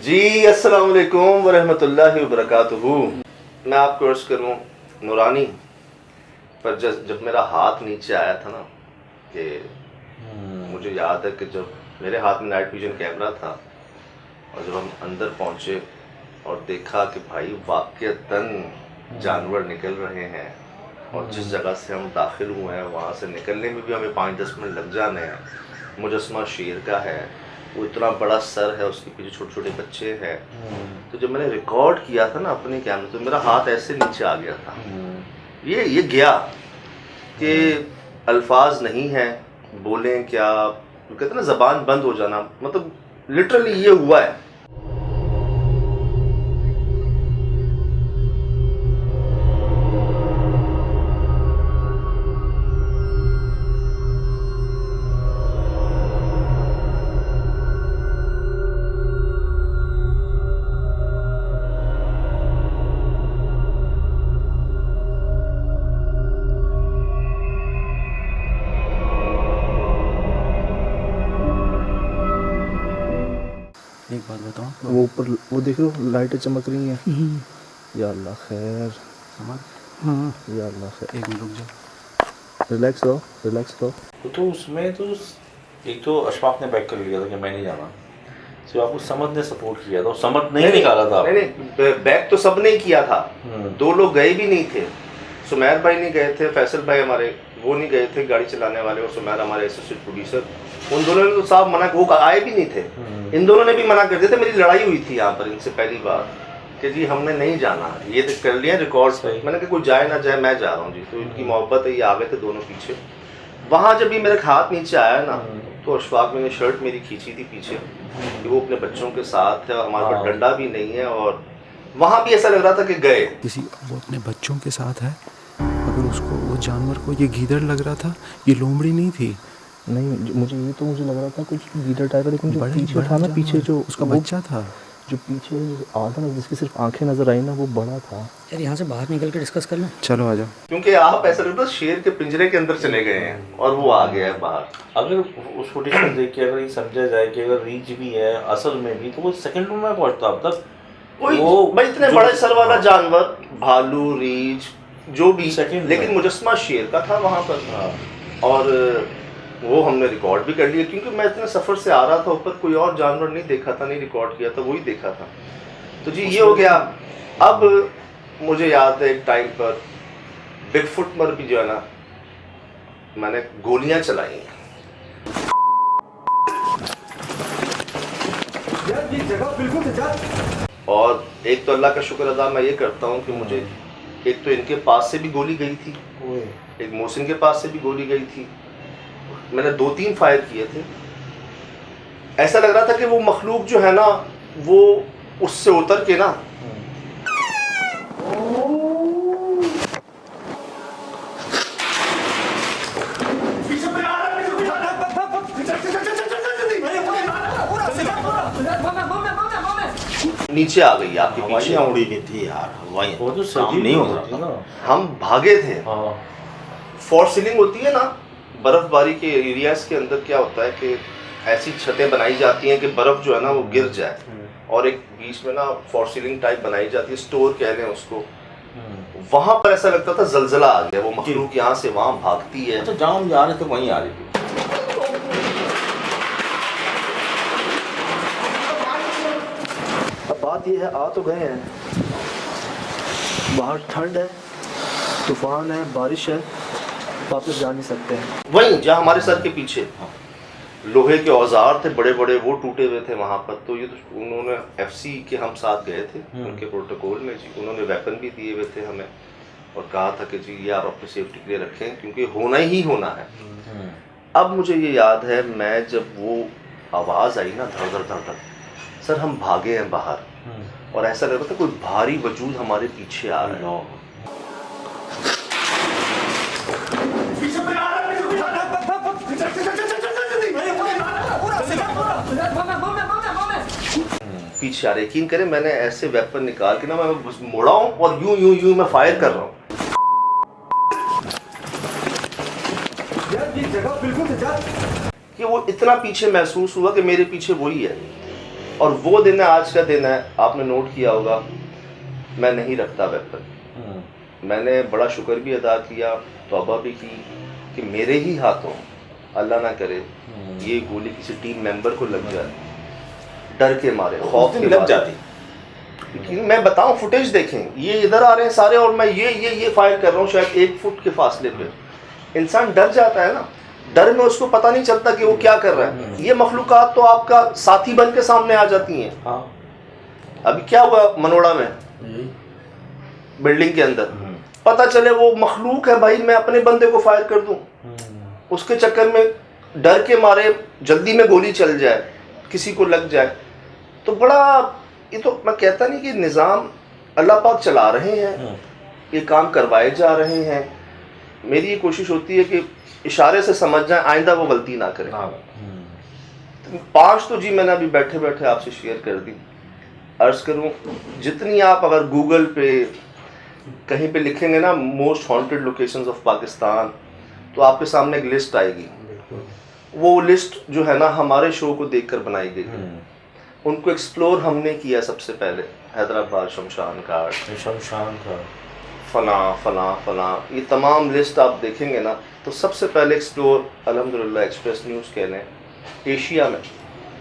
जी अस्सलाम वालेकुम वरहमतुल्लाहि वबरकातुहू। मैं आपको अर्ज़ करूँ नूरानी, पर जब मेरा हाथ नीचे आया था ना, कि मुझे याद है कि जब मेरे हाथ में नाइट विजन कैमरा था और जब हम अंदर पहुँचे और देखा कि भाई वाक़ईतन जानवर निकल रहे हैं और जिस जगह से हम दाखिल हुए हैं वहाँ से निकलने में भी हमें 5-10 मिनट लग जाने हैं। मुजस्समा शेर का है, वो इतना बड़ा सर है, उसके पीछे छोटे छोटे बच्चे हैं। तो जब मैंने रिकॉर्ड किया था ना अपने कैमरे, तो मेरा हाथ ऐसे नीचे आ गया था। ये गया कि अल्फाज नहीं है, बोलें क्या, तो कहते हैं ना ज़बान बंद हो जाना, मतलब लिटरली ये हुआ है। एक बात बताओ, वो ऊपर वो देख रहे हो लाइटें चमक रही हैं। या अल्लाह खैर, समझ। हाँ, या अल्लाह खैर। एक मिनट रुक जाओ, रिलैक्स रहो। तो उसमें तो एक तो अशफाक ने बैक कर लिया था कि मैं नहीं जाना, सिर्फ आपको समद ने सपोर्ट किया था, समद नहीं निकाला था। नहीं, बैक तो सब ने किया था। 2 लोग गए भी नहीं थे। सुमैर भाई नहीं गए थे, फैसल भाई हमारे वो नहीं गए थे, गाड़ी चलाने वाले, और सुमैर हमारे एसोसिएट प्रोड्यूसर। उन दोनों ने तो साफ मना, वो आए भी नहीं थे। इन दोनों ने भी मना कर दिया था। मेरी लड़ाई हुई थी यहाँ पर इनसे पहली बार कि जी हमने नहीं जाना, ये तो कर लिया रिकॉर्ड पे। मैंने कहा कोई जाए ना जाए, मैं जा रहा हूँ जी। तो इनकी मोहब्बत है, ये आ गए थे दोनों पीछे। वहाँ जब भी मेरे हाथ नीचे आया ना, तो अशफाक ने शर्ट मेरी खींची थी पीछे कि वो अपने बच्चों के साथ है, हमारे पास डंडा भी नहीं है। और वहाँ भी ऐसा लग रहा था कि गए किसी वो अपने बच्चों के साथ है। अगर उसको वो जानवर को ये गीदड़ लग रहा था, ये लोमड़ी नहीं थी। नहीं, मुझे लग रहा था कुछ लीडर टाइप का, लेकिन जो बड़ा- पीछे बड़ा था ना, जानवर, पीछे जो उसका वो बच्चा था। जो पीछे आ था ना, जिसकी सिर्फ आंखें नजर आई ना, वो बड़ा था। यार यहाँ से बाहर निकल के डिस्कस कर लें। चलो आ जाओ। क्योंकि आप ऐसा लगता है शेर के पिंजरे के अंदर चले गए हैं और वो आ गया है बाहर। अगर उस फुटेज को देख के अगर ये समझा जाए कि अगर रीच भी है असल में भी, तो वो सेकंड रूम में पहुंचता अब तक। कोई वो भाई इतने जो- बड़े सर वाला जानवर, भालू, रीछ, जो भी, Second लेकिन में। मुजस्समा शेर का था वहाँ पर। और वो हमने रिकॉर्ड भी कर लिया, क्योंकि मैं इतने सफ़र से आ रहा था ऊपर, कोई और जानवर नहीं देखा था, नहीं रिकॉर्ड किया था, वही देखा था। तो जी ये हो गया। अब मुझे याद है एक टाइम पर बिगफुट पर भी जो है ना, मैंने गोलियां चलाई हैं। और एक तो अल्लाह का शुक्र अदा मैं ये करता हूँ कि मुझे एक तो इनके पास से भी गोली गई थी, एक मोहसिन के पास से भी गोली गई थी। मैंने 2-3 फायर किए थे। ऐसा लग रहा था कि वो मखलूक जो है ना, वो उससे उतर के ना नीचे आ गई आपके पीछे। हवाइयाँ उड़ी नहीं थी यार, हवाइयाँ वो तो काम सही नहीं हो हो रहा था। हम भागे थे। हाँ, फॉर सीलिंग होती है ना, बर्फबारी के एरियाज के अंदर क्या होता है कि ऐसी छतें बनाई जाती हैं कि बर्फ जो है ना वो गिर जाए, और एक बीच में ना फॉर सीलिंग टाइप बनाई जाती है, स्टोर कह लें उसको। वहां पर ऐसा लगता था जलजला आ गया, वो मखलूक यहाँ से वहां भागती है। तो जहाँ हम जा रहे थे वहीं आ रही थी। अब बात ये है, आ तो गए हैं, बाहर ठंड है, तूफान है, बारिश है, वापस जा नहीं सकते हैं। वहीं जहाँ हमारे सर के पीछे लोहे के औजार थे बड़े बड़े, वो टूटे हुए थे वहां पर। तो ये तो उन्होंने एफसी के हम साथ गए थे उनके प्रोटोकॉल में जी, उन्होंने वेपन भी दिए हुए थे हमें और कहा था कि जी ये आप अपनी सेफ्टी के लिए रखें, क्योंकि होना ही होना है। अब मुझे ये याद है, मैं जब वो आवाज़ आई ना, धड़ धड़ धड़ धड़, सर हम भागे हैं बाहर और ऐसा लग रहा था कोई भारी वजूद हमारे पीछे आ रहा है। पीछे आ रहे, यकीन करें मैंने ऐसे वेपन निकाल के ना, मैं मुड़ा हूं और यूं यूं यूं मैं फायर कर रहा हूं। कि वो इतना पीछे महसूस हुआ कि मेरे पीछे वही है। और वो दिन है, आज का दिन है, आपने नोट किया होगा, मैं नहीं रखता वेपन। मैंने बड़ा शुक्र भी अदा किया, तौबा भी की कि मेरे ही हाथों, अल्लाह ना करे, ये गोली किसी टीम मेंबर को लग जाए, डर के मारे, खौफ के लग मारे। जाती। कि मैं बताऊं, फुटेज देखें, ये इधर आ रहे हैं सारे और मैं ये फायर कर रहा हूँ शायद 1 फुट के फासले पे। इंसान डर जाता है ना, डर में उसको पता नहीं चलता कि वो क्या कर रहा है। ये मखलूकात तो आपका साथी बन के सामने आ जाती हैं। हाँ। अभी क्या हुआ मनोड़ा में, बिल्डिंग के अंदर, पता चले वो मखलूक है भाई, मैं अपने बंदे को फायर कर दूं, उसके चक्कर में डर के मारे जल्दी में गोली चल जाए, किसी को लग जाए। तो बड़ा, ये तो मैं कहता नहीं कि निज़ाम अल्लाह पाक चला रहे हैं, ये काम करवाए जा रहे हैं। मेरी ये कोशिश होती है कि इशारे से समझ जाए, आइंदा वो गलती ना करें। 5 तो जी मैंने अभी बैठे बैठे आपसे शेयर कर दी। अर्ज़ करूं, जितनी आप अगर गूगल पे कहीं पे लिखेंगे ना most haunted locations of Pakistan, तो आपके सामने एक लिस्ट आएगी। वो लिस्ट जो है ना हमारे शो को देखकर बनाई गई है। उनको एक्सप्लोर हमने किया सबसे पहले, हैदराबाद, शमशान घाट, फला फला फला, ये तमाम लिस्ट आप देखेंगे ना तो सबसे पहले एक्सप्लोर अल्हम्दुलिल्लाह एक्सप्रेस न्यूज़ कह लें, एशिया में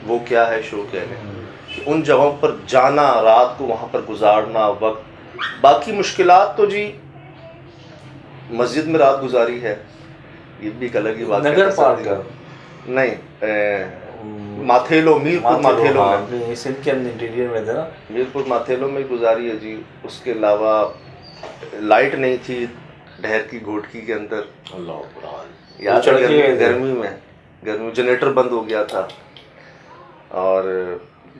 वो क्या है शो कह लें, कि उन जगहों पर जाना, रात को वहाँ पर गुजारना, वक्त, बाकी मुश्किलात तो जी मस्जिद में रात गुजारी है, ये भी एक अलग ही बात है। नगर पार्क नहीं, माथेलो, मीरपुर माथेलो में, सिंध के इंटीरियर में था ना, मीरपुर माथेलो में गुजारी है जी। उसके अलावा लाइट नहीं थी ढहर की घोटकी के अंदर, याद है, गर्मी जनरेटर बंद हो गया था, और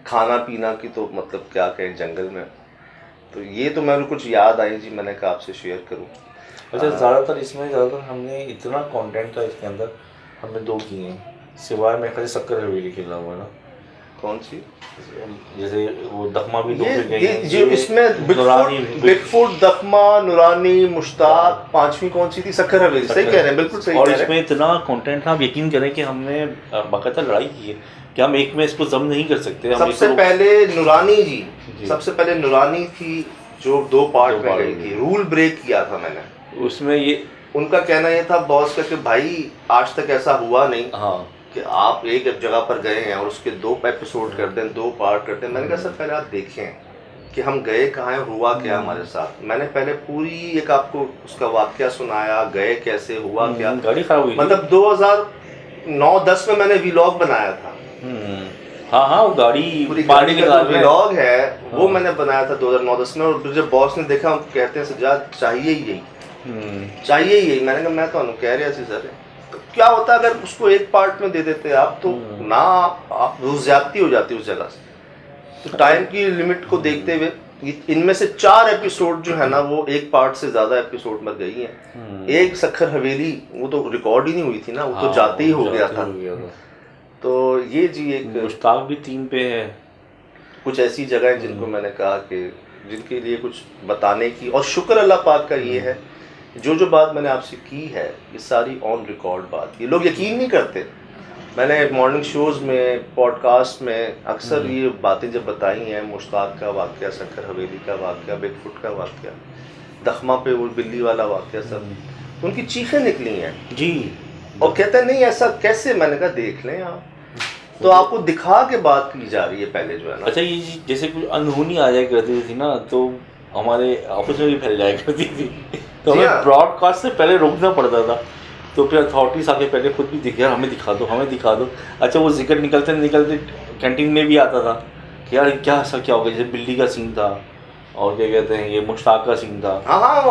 खाना पीना की तो मतलब क्या कहें जंगल में। तो ये तो मेरे कुछ याद आई जी, मैंने कहा आपसे शेयर करूं। अच्छा, ज़्यादातर हमने इतना कंटेंट था इसके अंदर, हमने 2 किए हैं सिवाय मैं खाली शक्कर हवेली के अलावा ना। कौन सी? जैसे वो दखमा भी 2 पे गए हैं जो इसमें बिगफुट, दखमा, नूरानी, मुश्ताक, 5वीं कौन सी थी? शक्कर हवेली। सही कह रहे हैं, बिल्कुल सही। और इसमें इतना कंटेंट था, आप यकीन करें कि हमने बाकायदा लड़ाई की है कि हम एक में इसको जम नहीं कर सकते। सबसे पहले नूरानी जी, सबसे पहले नूरानी थी जो 2 पार्ट में गई थी। रूल ब्रेक किया था मैंने उसमें। ये उनका कहना ये था बॉस का कि भाई आज तक ऐसा हुआ नहीं कि आप एक जगह पर गए हैं और उसके 2 एपिसोड कर दें, 2 पार्ट कर दें। मैंने कहा सर पहले आप देखें कि हम गए कहाँ हैं, हुआ क्या हमारे साथ। मैंने पहले पूरी एक आपको उसका वाकया सुनाया, गए कैसे, हुआ क्या। गाड़ी खराब हुई मतलब 2009-10 में मैंने व्लॉग बनाया था। हाँ, वो गाड़ी पूरी गाड़ी का जो व्लॉग है वो मैंने बनाया था 2009-10 में। और जब बॉस ने देखा, कहते हैं सजाद चाहिए यही, चाहिए यही। मैंने कहा मैं तो कह रहा थी सर, तो क्या होता अगर उसको एक पार्ट में दे देते आप, तो ना आप वो ज्यादती हो जाती उस जगह से। तो टाइम की लिमिट को देखते हुए इनमें से 4 एपिसोड जो है ना वो एक पार्ट से ज्यादा एपिसोड में गई हैं। एक शक्कर हवेली वो तो रिकॉर्ड ही नहीं हुई थी ना, वो तो जाते ही हो गया था। तो ये जी एक मुश्ताक भी 3 पे है। कुछ ऐसी जगह है जिनको मैंने कहा कि जिनके लिए कुछ बताने की, और शुक्र अल्लाह पाक का ये है जो बात मैंने आपसे की है ये सारी ऑन रिकॉर्ड बात। ये लोग यकीन नहीं करते। मैंने मॉर्निंग शोज़ में, पॉडकास्ट में अक्सर ये बातें जब बताई हैं, मुश्ताक का वाक़या, शक्कर हवेली का वाक़या, बिगफुट का वाक़या, दखमा पे वो बिल्ली वाला वाक़या, सब तो उनकी चीखें निकली हैं जी। और कहते हैं नहीं ऐसा कैसे। मैंने कहा देख लें आप, तो आपको दिखा के बात की जा रही है पहले जो है ना। अच्छा, ये जैसे कुछ अनहोनी आ जाया करती थी ना, तो हमारे ऑफिस में भी फैल जाया करती थी, तो हमें ब्रॉडकास्ट से पहले रोकना पड़ता था। तो फिर अथॉरिटीज़ आके पहले खुद भी दिख, यार हमें दिखा दो, हमें दिखा दो। अच्छा, वो जिक्र निकलते निकलते कैंटीन में भी आता था कि यार क्या ऐसा क्या हो गया। जैसे बिल्ली का सीन था और क्या कहते हैं ये मुश्ताक का सीन था। हाँ,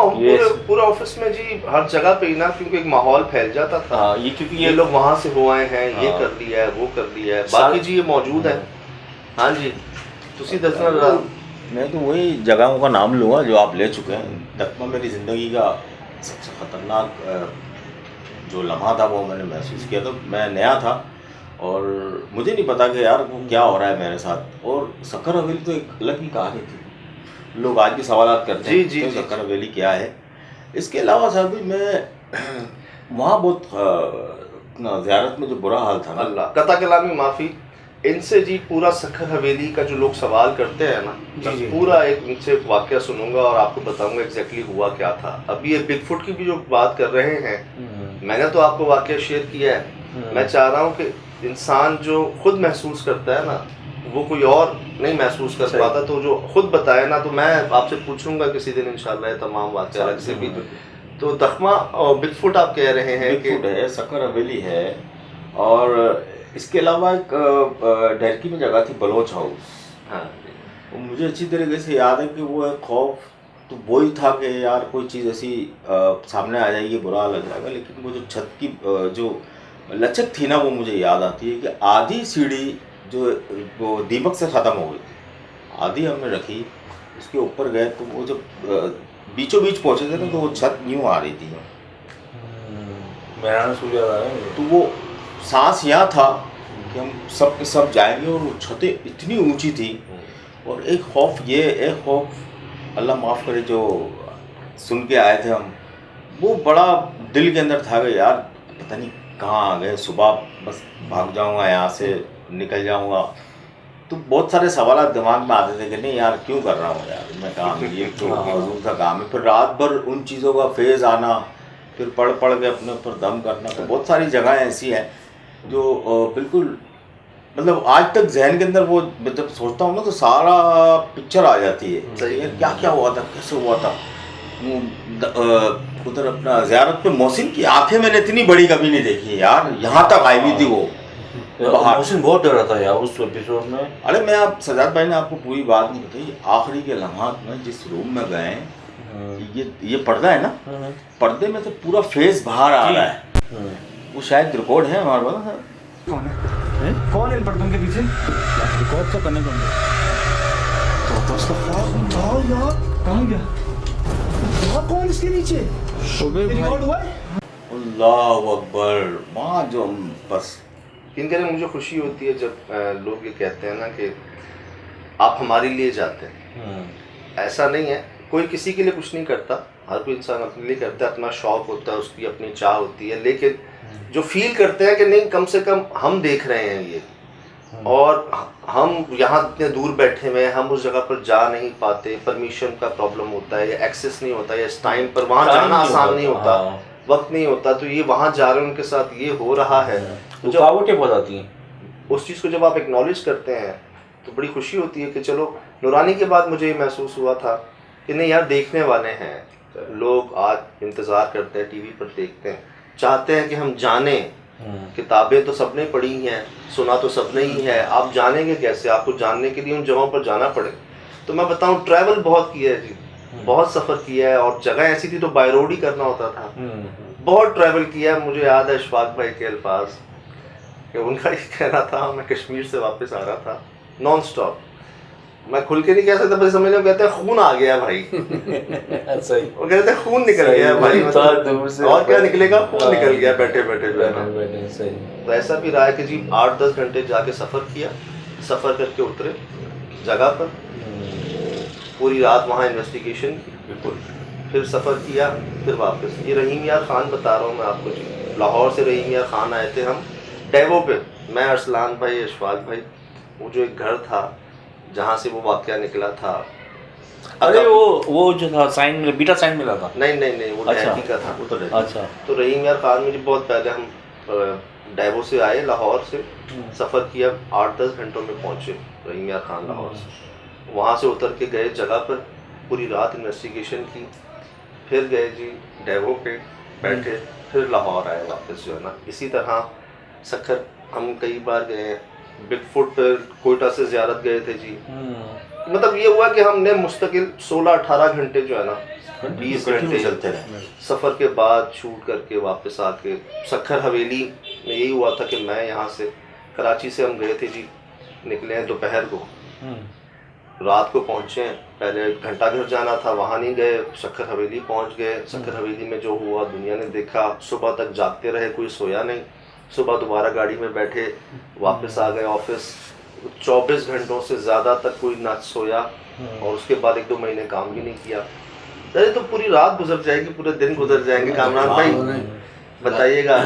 पूरे ऑफिस में जी, हर जगह पे ही ना, क्योंकि एक माहौल फैल जाता था। हाँ, ये क्योंकि ये लोग वहाँ से हो आए हैं, ये कर लिया है, वो कर लिया है, बाकी जी ये मौजूद है। हाँ जी, तुसी दसना। मैं तो वही जगहों का नाम लूँगा जो आप ले चुके हैं। दखमा मेरी ज़िंदगी का सबसे ख़तरनाक जो लम्हा था वो मैंने महसूस किया। तो मैं नया था और मुझे नहीं पता कि यार वो क्या हो रहा है मेरे साथ। और शक्कर हवेली तो एक अलग ही कहानी थी। लोग आज भी सवाल करते हैं कि शक्कर हवेली क्या है। इसके अलावा साहब मैं वहाँ बहुत ज़ियारत में जो बुरा हाल था ना, अल्लाह कता कलामी माफ़ी, इनसे जी पूरा सखर हवेली का जो लोग सवाल करते हैं ना, मैं पूरा एक इनसे वाकया सुनूंगा और आपको बताऊंगा एग्जैक्टली हुआ क्या था। अभी ये बिगफुट की भी जो बात कर रहे हैं, मैंने तो आपको वाकया शेयर किया है। मैं चाह रहा हूँ कि इंसान जो खुद महसूस करता है ना, वो कोई और नहीं महसूस कर पाता, तो जो खुद बताए ना, तो मैं आपसे पूछूंगा किसी दिन इंशाल्लाह ये तमाम वाकया अलग से भी। तो दखमा और बिगफुट आप कह रहे हैं कि बिगफुट है, सखर हवेली है, और इसके अलावा एक डरकी में जगह थी बलोच हाउस। हाँ, मुझे अच्छी तरीके से याद है कि वो एक खौफ तो वो ही था कि यार कोई चीज़ ऐसी सामने आ जाएगी, बुरा लग जाएगा। लेकिन वो जो छत की जो लचक थी ना, वो मुझे याद आती है कि आधी सीढ़ी जो वो दीमक से ख़त्म हो गई, आधी हमने रखी, उसके ऊपर गए तो वो जब बीचों बीच पहुँचे थे ना, तो वो छत यूँ आ रही थी। मेरा सूर्य आ रहा है, तो वो सांस यहाँ था कि हम सब के सब जाएंगे, और वो छतें इतनी ऊंची थी। और एक खौफ, एक खौफ अल्लाह माफ़ करे जो सुन के आए थे हम, वो बड़ा दिल के अंदर था कि यार पता नहीं कहाँ आ गए, सुबह बस भाग जाऊँगा यहाँ से, निकल जाऊँगा। तो बहुत सारे सवाल दिमाग में आते थे कि नहीं यार क्यों कर रहा हूँ यार मैं काम, ये तो मौजूद था काम है। फिर रात भर उन चीज़ों का फेज़ आना, फिर पढ़ के अपने ऊपर दम करना। तो बहुत सारी जगहें ऐसी हैं जो बिल्कुल मतलब आज तक जहन के अंदर वो जब सोचता हूँ ना, तो सारा पिक्चर आ जाती है। सही है। क्या क्या हुआ था, कैसे हुआ था। उधर अपना ज़ियारत पे मोहसिन की आंखें मैंने इतनी बड़ी कभी नहीं देखी यार, यहाँ तक आई हुई थी वो। मोहसिन बहुत डरा था यार उस एपिसोड में। अरे मैं आप सजाद भाई ने आपको पूरी बात नहीं बताई, आखिरी के लम्हात में जिस रूम में गए, ये पर्दा है ना, पर्दे में तो पूरा फेस बाहर आ रहा है। वो शायद रिकॉर्ड है हमारे पास। कौन है? कौन है इन पर्दों के पीछे? रिकॉर्ड तो करने कौन कहाँ गया? वहाँ कौन इसके नीचे? रिकॉर्ड हुआ है? अल्लाह अकबर। वहाँ जो बस इन करें, मुझे खुशी होती है जब लोग ये कहते हैं ना कि आप हमारे लिए जाते हैं। ऐसा नहीं है, कोई किसी के लिए कुछ नहीं करता, हर कोई इंसान अपने लिए करता है, अपना शौक़ होता है, उसकी अपनी चाह होती है। लेकिन जो फील करते हैं कि नहीं कम से कम हम देख रहे हैं ये, और हम यहाँ इतने दूर बैठे हुए हैं, हम उस जगह पर जा नहीं पाते, परमिशन का प्रॉब्लम होता है, या एक्सेस नहीं होता है, इस टाइम पर वहाँ जाना आसान नहीं होता, वक्त नहीं होता, तो ये वहाँ जा रहे हैं, उनके साथ ये हो रहा है, रुकावटें बहुत आती हैं। उस चीज़ को जब आप एक्नॉलेज करते हैं तो बड़ी खुशी होती है कि चलो। नूरानी के बाद मुझे ये महसूस हुआ था कि नहीं यार, देखने वाले हैं लोग, आज इंतज़ार करते हैं, टीवी पर देखते हैं, चाहते हैं कि हम जाने। किताबें तो सबने पढ़ी हैं, सुना तो सबने ही है, आप जानेंगे कैसे? आपको जानने के लिए उन जगहों पर जाना पड़े। तो मैं बताऊं, ट्रैवल बहुत किया है जी, बहुत सफ़र किया है, और जगह ऐसी थी तो बाय रोड ही करना होता था। बहुत ट्रैवल किया है। मुझे याद है इशफाक भाई के अल्फाज कि उनका ये कहना था, मैं कश्मीर से वापस आ रहा था नॉन स्टॉप, मैं खुल के नहीं कह सकता, बस समझ लो, कहते हैं खून आ गया भाई। सही। वो कहते हैं खून निकल गया भाई, मतलब दूर से और क्या निकलेगा, खून निकल गया बैठे बैठे जो है ना। सही। तो ऐसा भी रहा है कि जी 8-10 घंटे जाके सफ़र किया, सफ़र करके उतरे जगह पर, पूरी रात वहाँ इन्वेस्टिगेशन की, बिल्कुल, फिर सफ़र किया, फिर वापस। ये रहीम यार ख़ान बता रहा हूँ मैं आपको जी, लाहौर से रहीम यार ख़ान आए थे हम डेवो पे, मैं, अरसलान भाई, अशफाक भाई। वो जो एक घर था जहाँ से वो वाक़या निकला था, अरे वो जो था साइन मिला, बीटा साइन मिला था। नहीं वो अच्छा। का था वो तो। अच्छा। तो रहीम यार ख़ान मुझे बहुत पहले, हम डेवो से आए, लाहौर से सफ़र किया, 8-10 घंटों में पहुँचे रहीम यार ख़ान लाहौर से। वहाँ से उतर के गए जगह पर, पूरी रात इन्वेस्टिगेशन की, फिर गए जी डेवो पे बैठे, फिर लाहौर आए वापस जो है ना। इसी तरह सखर हम कई बार गए हैं, बिगफुट कोयटा से ज़ियारत गए थे जी। मतलब ये हुआ कि हमने मुस्तकिल 16-18 घंटे जो है ना, 20 घंटे चलते रहे सफ़र के बाद शूट करके वापस आके सखर हवेली में यही हुआ था कि मैं यहाँ से कराची से हम गए थे जी, निकले हैं दोपहर को, रात को पहुँचे। पहले घंटा घर जाना था, वहाँ नहीं गए, सखर हवेली पहुँच गए। सखर हवेली में जो हुआ दुनिया ने देखा, सुबह तक जागते रहे, कोई सोया नहीं। सुबह दोबारा गाड़ी में बैठे वापस आ गए ऑफिस, 24 घंटों से ज़्यादा तक कोई ना सोया, और उसके बाद 1-2 महीने काम भी नहीं किया। अरे तो पूरी रात गुजर जाएगी, पूरे दिन गुजर जाएंगे। कामरान भाई बताइएगा।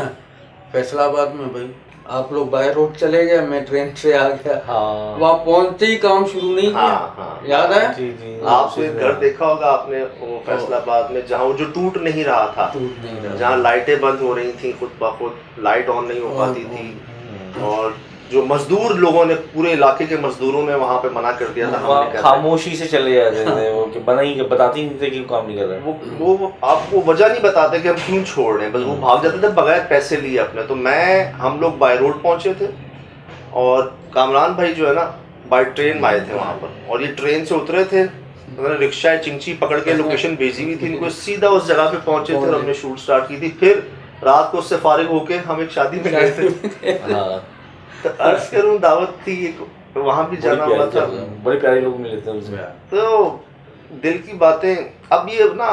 फैसलाबाद में भाई आप लोग बाय रोड चले गए, मैं ट्रेन से आ गया। हाँ वहाँ पहुँचते ही काम शुरू नहीं किया। हाँ। याद है? जी जी आपने घर देखा होगा आपने वो फैसलाबाद में, जहाँ वो जो टूट नहीं रहा था, टूट नहीं रहा। जहाँ लाइटें बंद हो रही थी खुद ब खुद, लाइट ऑन नहीं हो पाती थी, और जो मजदूर लोगों ने, पूरे इलाके के मजदूरों ने वहाँ पे मना कर दिया था, हमने वहाँ कहते खामोशी से चले जाते थे वो, कि बना ही बताते ही नहीं थे कि वो काम नहीं कर रहे। वो आपको वजह नहीं बताते कि हम क्यों छोड़ रहे हैं, बस वो भाग जाते थे बगैर पैसे लिए अपने। तो हम लोग बाय रोड पहुंचे थे, और कामरान भाई जो है ना बाय ट्रेन आए थे वहाँ पर, और ये ट्रेन से उतरे थे, उन्होंने रिक्शा चिंची पकड़ के लोकेशन भेजी हुई थी इनको, सीधा उस जगह पे पहुंचे थे और हमने शूट स्टार्ट की थी। फिर रात को उससे फारिग होके हम एक शादी में गए थे। हाँ तो अर्ज करूँ दावत थी एक, वहाँ भी जाना हुआ था, बड़े प्यारे लोग मिले थे उसमें। तो दिल की बातें। अब ये ना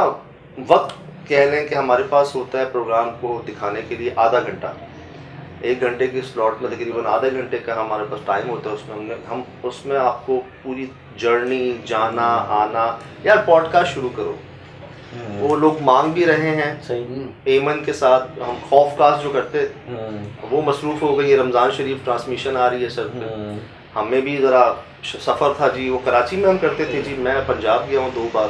वक्त कह लें कि हमारे पास होता है प्रोग्राम को दिखाने के लिए आधा घंटा, 1 घंटे की स्लॉट में तकरीबन आधे घंटे का हमारे पास टाइम होता है। उसमें हम उसमें आपको पूरी जर्नी, जाना आना, यार पॉडकास्ट शुरू करो, वो लोग मांग भी रहे हैं। सही। एमन के साथ हम खौफकास्ट जो करते, वो मसरूफ़ हो गई है, रमज़ान शरीफ ट्रांसमिशन आ रही है सर पे। हमें भी ज़रा सफ़र था जी, वो कराची में हम करते थे जी, मैं पंजाब गया हूँ 2 बार।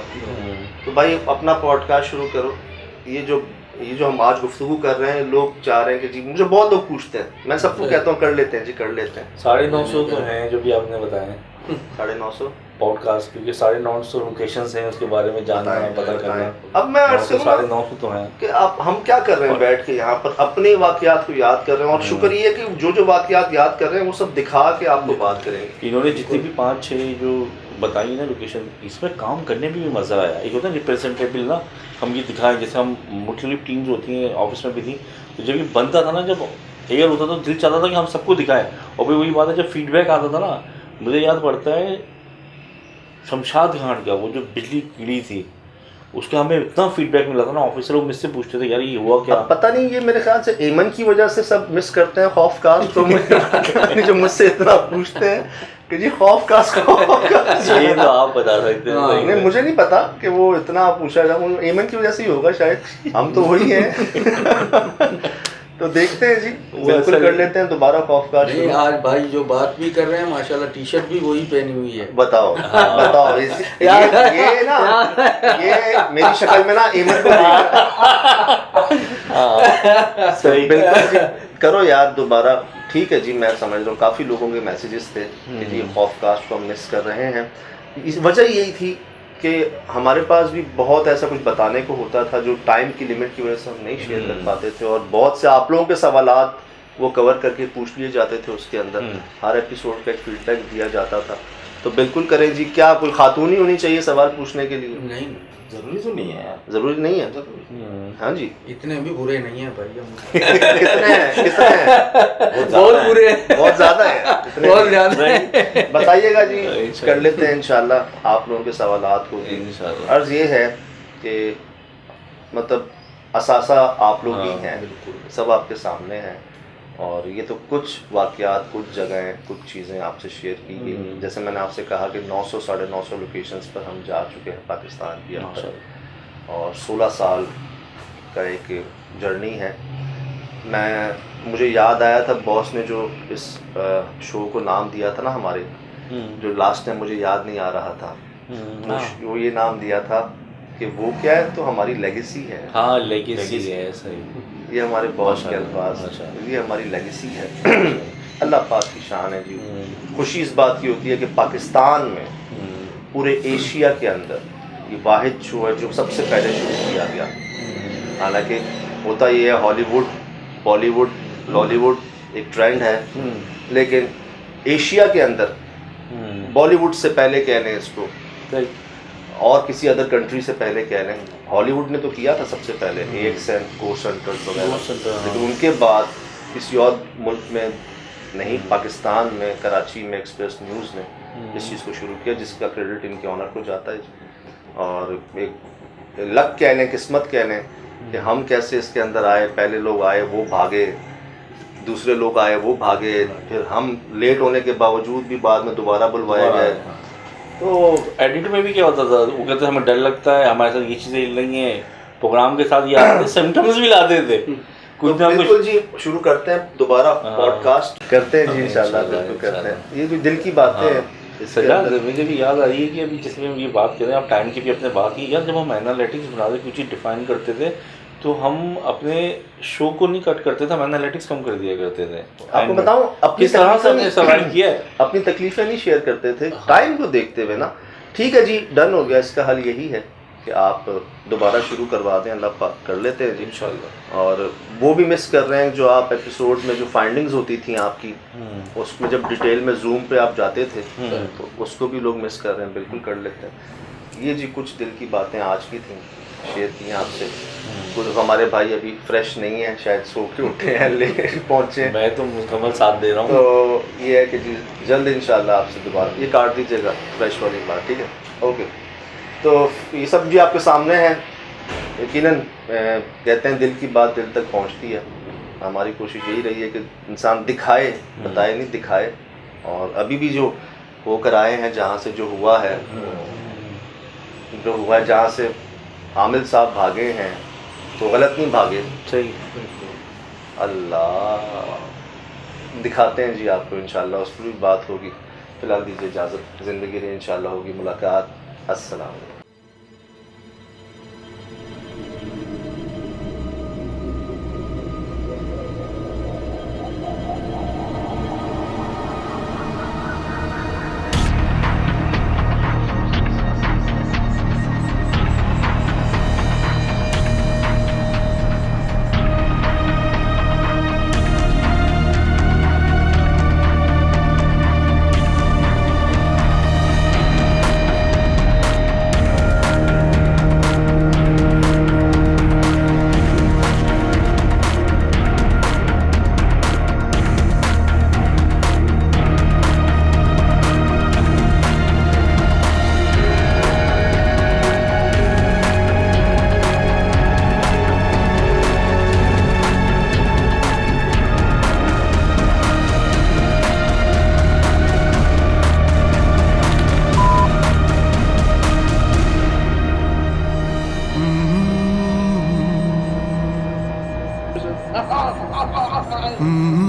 तो भाई अपना पॉडकास्ट शुरू करो। ये जो हम आज गुफ्तगू कर रहे हैं, लोग चाह रहे हैं कि जी, मुझे बहुत लोग पूछते हैं, मैं सबको कहता हूँ कर लेते हैं जी, कर लेते हैं। 950 तो हैं जो भी आपने बताए, 950 पॉडकास्ट, क्योंकि 950 लोकेशंस हैं उसके बारे में जानना है, पता करना। अब मैं अर्ज करूँगा 950 तो हैं कि अब हम क्या कर रहे हैं बैठ के यहाँ पर, अपने वाक़यात को याद कर रहे हैं, और शुक्र ये है कि जो वाक़यात याद कर रहे हैं वो सब दिखा के आपको बात करेंगे। इन्होंने जितनी भी 5-6 जो बताई ना लोकेशन, इसमें काम करने में भी मज़ा आया। एक होता है रिप्रेजेंटेबल ना, हम ये दिखाएं, जैसे हम मुख्तलिफ टीम्स होती हैं, ऑफिस में भी थी, तो जब ये बनता था ना, जब एयर होता था, दिल चाहता था कि हम सबको दिखाएं। और फिर वही बात है, जब फीडबैक आता था ना, मुझे याद पड़ता है शमशाद घाट का वो जो बिजली कीड़ी थी, उसका हमें इतना फीडबैक मिला था ना, ऑफिसर लोग मुझसे पूछते थे यार ये हुआ क्या। अब पता नहीं, ये मेरे ख्याल से एमन की वजह से सब मिस करते हैं खौफकास्ट। तो जो मुझसे इतना पूछते हैं कि जी खौफकास्ट ये तो आप बता सकते हैं। नहीं, मुझे नहीं पता कि वो इतना पूछा था, एमन की वजह से ही होगा शायद, हम तो वही हैं। तो देखते हैं जी, बिल्कुल कर लेते हैं दोबारा खौफकास्ट। नहीं, आज भाई जो बात भी कर रहे हैं माशाल्लाह, टी शर्ट भी वही पहनी हुई है। बताओ बताओ, ये ना, ये मेरी शक्ल में ना एमन को सही। बिल्कुल जी, करो यार दोबारा। ठीक है जी, मैं समझ रहा हूँ काफ़ी लोगों के मैसेजेस थे कि जी खौफकास्ट को हम मिस कर रहे हैं। इस वजह यही थी कि हमारे पास भी बहुत ऐसा कुछ बताने को होता था जो टाइम की लिमिट की वजह से हम नहीं शेयर कर पाते थे, और बहुत से आप लोगों के सवालात वो कवर करके पूछ लिए जाते थे उसके अंदर। हर एपिसोड का एक फीडबैक दिया जाता था। तो बिल्कुल करें जी। क्या कोई खातून ही होनी चाहिए सवाल पूछने के लिए? नहीं, ज़रूरी तो नहीं है, ज़रूरी नहीं है। हाँ जी, इतने भी बुरे नहीं है भाई हम। कितने हैं? बहुत बुरे हैं, बहुत ज़्यादा है, बहुत ज़्यादा। बताइएगा जी, कर लेते हैं इंशाल्लाह आप लोगों के सवालात को। अर्ज़ ये है कि मतलब असासा आप लोग ही हैं, सब आपके सामने हैं, और ये तो कुछ वाक़यात, कुछ जगहें, कुछ चीज़ें आपसे शेयर की गई। जैसे मैंने आपसे कहा कि 900-950 लोकेशंस पर हम जा चुके हैं पाकिस्तान के अंदर, और 16 साल का एक जर्नी है। मुझे याद आया था बॉस ने जो इस शो को नाम दिया था ना हमारे, जो लास्ट टाइम मुझे याद नहीं आ रहा था, वो ये नाम दिया था कि वो क्या है, तो हमारी लेगेसी है। हाँ, लेगेसी है, सही। ये हमारे बॉस के अल्फाज, ये हमारी लेगेसी है। अल्लाह पाक की शान है जी। खुशी इस बात की होती है कि पाकिस्तान में, पूरे एशिया के अंदर, ये वाहिद शो है जो सबसे पहले शुरू किया गया। हालांकि होता ये है, हॉलीवुड, बॉलीवुड, लॉलीवुड एक ट्रेंड है, लेकिन एशिया के अंदर बॉलीवुड से पहले कह लें इसको, और किसी अदर कंट्री से पहले कह लें, हॉलीवुड ने तो किया था सबसे पहले, AXN, गो सेंटर्स वगैरह, लेकिन उनके बाद किसी और मुल्क में नहीं, पाकिस्तान में, कराची में एक्सप्रेस न्यूज़ ने इस चीज़ को शुरू किया, जिसका क्रेडिट इनके ऑनर को जाता है। और एक लक कह लें, किस्मत कह लें कि हम कैसे इसके अंदर आए। पहले लोग आए, वो भागे, दूसरे लोग आए, वो भागे, फिर हम लेट होने के बावजूद भी बाद में दोबारा बुलवाए गए। तो एडिट में भी क्या होता था, वो कहते हमें डर लगता है, हमारे साथ ये चीज़ें हिल रही हैं, प्रोग्राम के साथ ये आते थे, सिम्टम्स भी लाते थे, कुछ तो ना बिल्कुल कुछ जी शुरू करते हैं दोबारा हाँ। पॉडकास्ट करते हैं जी इंशाल्लाह इंशाल्लाह, बिल्कुल करते हैं। इंशाल्लाह। ये जो दिल की बातें हैं इसके सजा अंदर- मुझे भी याद आ रही है कि अभी जिसमें हम ये बात कर रहे हैं, आप टाइम की भी अपने बात की यार, जब हम एनालिटिक्स बना रहे कुछ चीज़ डिफाइन करते थे तो हम अपने शो को नहीं कट करते थे, हम एनालिटिक्स कम कर दिया करते थे। आपको And बताऊं अपनी किस तरह से तकलीफें हमने नहीं- सर्वाइव किया है। अपनी तकलीफें नहीं शेयर करते थे टाइम को देखते हुए ना। ठीक है जी डन हो गया, इसका हल यही है कि आप दोबारा शुरू करवा दें, अल्लाह पाक कर लेते हैं जी इंशाल्लाह। और वो भी मिस कर रहे हैं जो आप एपिसोड में जो फाइंडिंग्स होती थी आपकी, उसमें जब डिटेल में जूम पे आप जाते थे तो उसको भी लोग मिस कर रहे हैं, बिल्कुल कर लेते हैं। ये जी कुछ दिल की बातें आज की थी, शेयर की हैं आपसे। कुछ हमारे भाई अभी फ्रेश नहीं है, शायद सो के उठे हैं ले पहुँचे हैं। मैं तो मुकम्मल साथ दे रहा हूँ। तो ये है कि जी जल्द इंशाल्लाह आपसे दोबारा ये काट दीजिएगा फ्रेश वाली बात, ठीक है ओके। तो ये सब जी आपके सामने है, यकीनन कहते हैं दिल की बात दिल तक पहुंचती है। हमारी कोशिश यही रही है कि इंसान दिखाए, बताए नहीं दिखाए। और अभी भी जो होकर आए हैं, जहाँ से जो हुआ है जहाँ से आमिल साहब भागे हैं तो गलत नहीं भागे, सही। अल्लाह दिखाते हैं जी आपको इंशाल्लाह, उस पर भी बात होगी। फ़िलहाल दीजिए इजाज़त, ज़िंदगी रही इंशाल्लाह होगी मुलाकात। अस्सलाम वालेकुम। Mm-hmm.